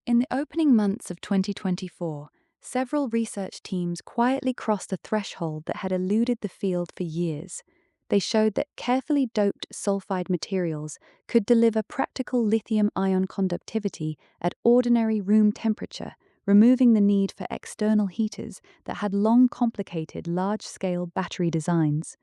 In the opening months of 2024, several research teams quietly crossed a threshold that had eluded the field for years. They showed that carefully doped sulfide materials could deliver practical lithium-ion conductivity at ordinary room temperature, removing the need for external heaters that had long complicated large-scale battery designs.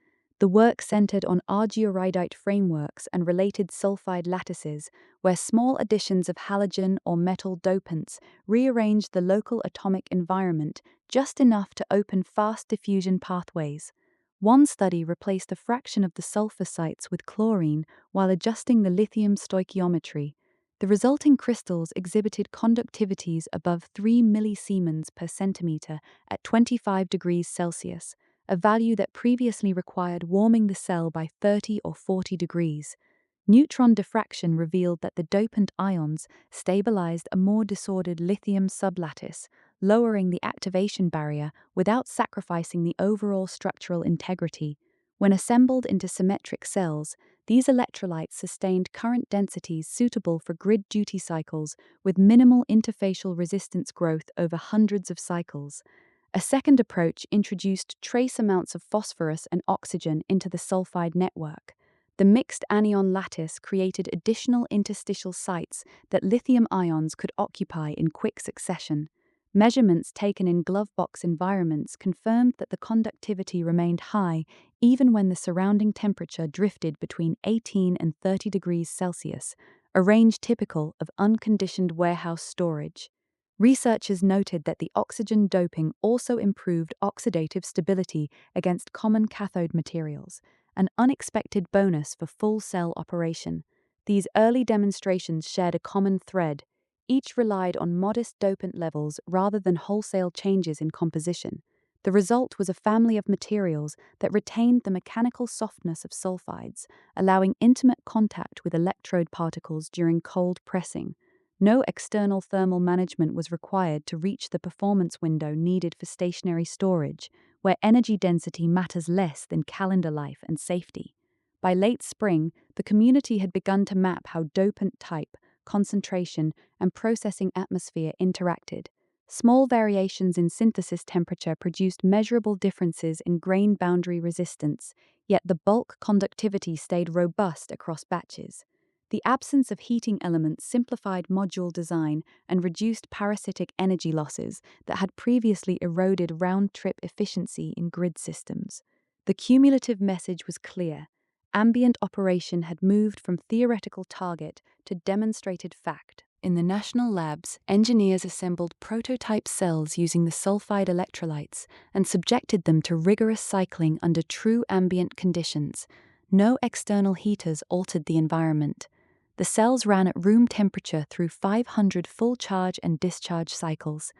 The work centered on argyroidite frameworks and related sulfide lattices, where small additions of halogen or metal dopants rearranged the local atomic environment just enough to open fast diffusion pathways. One study replaced a fraction of the sulfur sites with chlorine while adjusting the lithium stoichiometry. The resulting crystals exhibited conductivities above 3 millisiemens per centimeter at 25 degrees Celsius, a value that previously required warming the cell by 30 or 40 degrees. Neutron diffraction revealed that the dopant ions stabilized a more disordered lithium sublattice, lowering the activation barrier without sacrificing the overall structural integrity. When assembled into symmetric cells, these electrolytes sustained current densities suitable for grid duty cycles with minimal interfacial resistance growth over hundreds of cycles. A second approach introduced trace amounts of phosphorus and oxygen into the sulfide network. The mixed anion lattice created additional interstitial sites that lithium ions could occupy in quick succession. Measurements taken in glovebox environments confirmed that the conductivity remained high even when the surrounding temperature drifted between 18 and 30 degrees Celsius, a range typical of unconditioned warehouse storage. Researchers noted that the oxygen doping also improved oxidative stability against common cathode materials, an unexpected bonus for full cell operation. These early demonstrations shared a common thread. Each relied on modest dopant levels rather than wholesale changes in composition. The result was a family of materials that retained the mechanical softness of sulfides, allowing intimate contact with electrode particles during cold pressing. No external thermal management was required to reach the performance window needed for stationary storage, where energy density matters less than calendar life and safety. By late spring, the community had begun to map how dopant type, concentration, and processing atmosphere interacted. Small variations in synthesis temperature produced measurable differences in grain boundary resistance, yet the bulk conductivity stayed robust across batches. The absence of heating elements simplified module design and reduced parasitic energy losses that had previously eroded round-trip efficiency in grid systems. The cumulative message was clear. Ambient operation had moved from theoretical target to demonstrated fact. In the national labs, engineers assembled prototype cells using the sulfide electrolytes and subjected them to rigorous cycling under true ambient conditions. No external heaters altered the environment. The cells ran at room temperature through 500 full charge and discharge cycles.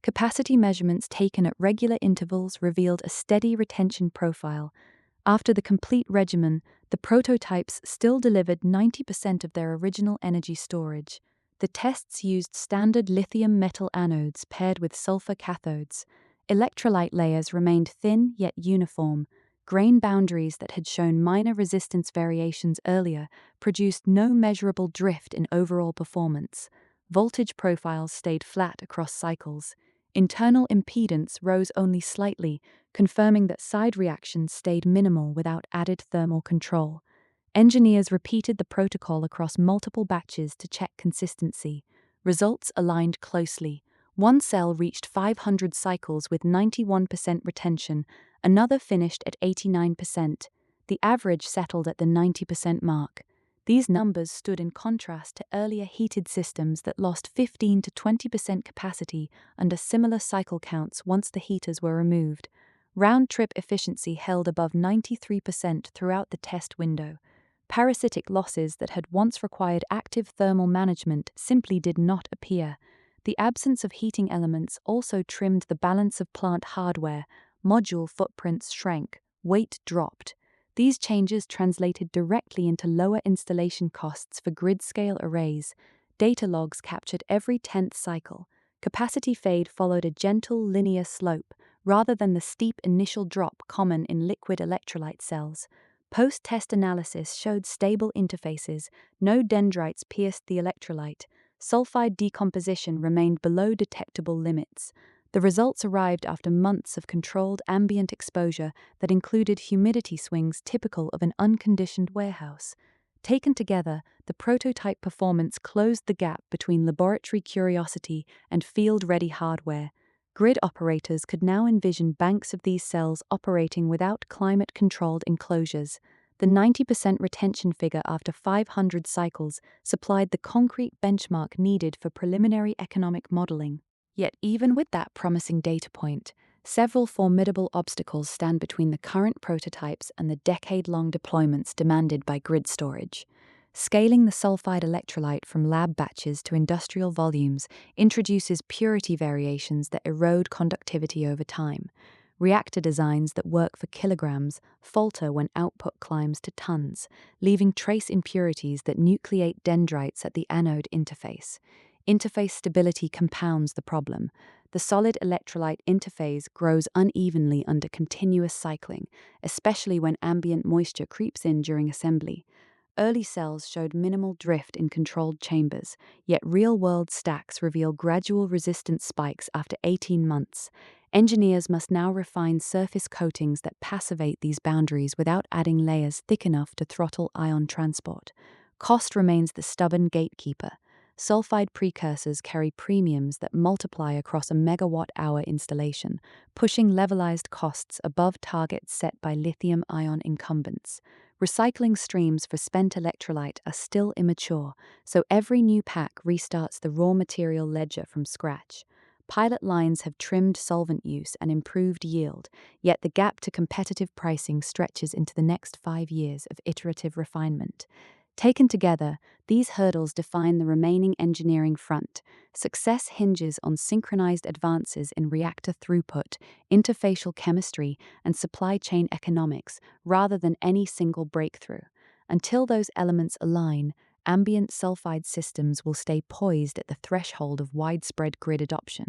Capacity measurements taken at regular intervals revealed a steady retention profile. After the complete regimen, the prototypes still delivered 90% of their original energy storage. The tests used standard lithium metal anodes paired with sulfur cathodes. Electrolyte layers remained thin yet uniform. Grain boundaries that had shown minor resistance variations earlier produced no measurable drift in overall performance. Voltage profiles stayed flat across cycles. Internal impedance rose only slightly, confirming that side reactions stayed minimal without added thermal control. Engineers repeated the protocol across multiple batches to check consistency. Results aligned closely. One cell reached 500 cycles with 91% retention, another finished at 89%. The average settled at the 90% mark. These numbers stood in contrast to earlier heated systems that lost 15 to 20% capacity under similar cycle counts once the heaters were removed. Round-trip efficiency held above 93% throughout the test window. Parasitic losses that had once required active thermal management simply did not appear. The absence of heating elements also trimmed the balance of plant hardware. Module footprints shrank, weight dropped. These changes translated directly into lower installation costs for grid-scale arrays. Data logs captured every 10th cycle. Capacity fade followed a gentle linear slope, rather than the steep initial drop common in liquid electrolyte cells. Post-test analysis showed stable interfaces. No dendrites pierced the electrolyte. sulfide decomposition remained below detectable limits. The results arrived after months of controlled ambient exposure that included humidity swings typical of an unconditioned warehouse. Taken together, the prototype performance closed the gap between laboratory curiosity and field-ready hardware. Grid operators could now envision banks of these cells operating without climate-controlled enclosures. The 90% retention figure after 500 cycles supplied the concrete benchmark needed for preliminary economic modeling. Yet even with that promising data point, several formidable obstacles stand between the current prototypes and the decade-long deployments demanded by grid storage. Scaling the sulfide electrolyte from lab batches to industrial volumes introduces purity variations that erode conductivity over time. Reactor designs that work for kilograms falter when output climbs to tons, leaving trace impurities that nucleate dendrites at the anode interface. Interface stability compounds the problem. The solid electrolyte interface grows unevenly under continuous cycling, especially when ambient moisture creeps in during assembly. Early cells showed minimal drift in controlled chambers, yet real-world stacks reveal gradual resistance spikes after 18 months. Engineers must now refine surface coatings that passivate these boundaries without adding layers thick enough to throttle ion transport. Cost remains the stubborn gatekeeper. Sulfide precursors carry premiums that multiply across a megawatt-hour installation, pushing levelized costs above targets set by lithium-ion incumbents. Recycling streams for spent electrolyte are still immature, so every new pack restarts the raw material ledger from scratch. Pilot lines have trimmed solvent use and improved yield, yet the gap to competitive pricing stretches into the next 5 years of iterative refinement. Taken together, these hurdles define the remaining engineering front. Success hinges on synchronized advances in reactor throughput, interfacial chemistry, and supply chain economics, rather than any single breakthrough. Until those elements align, ambient sulfide systems will stay poised at the threshold of widespread grid adoption.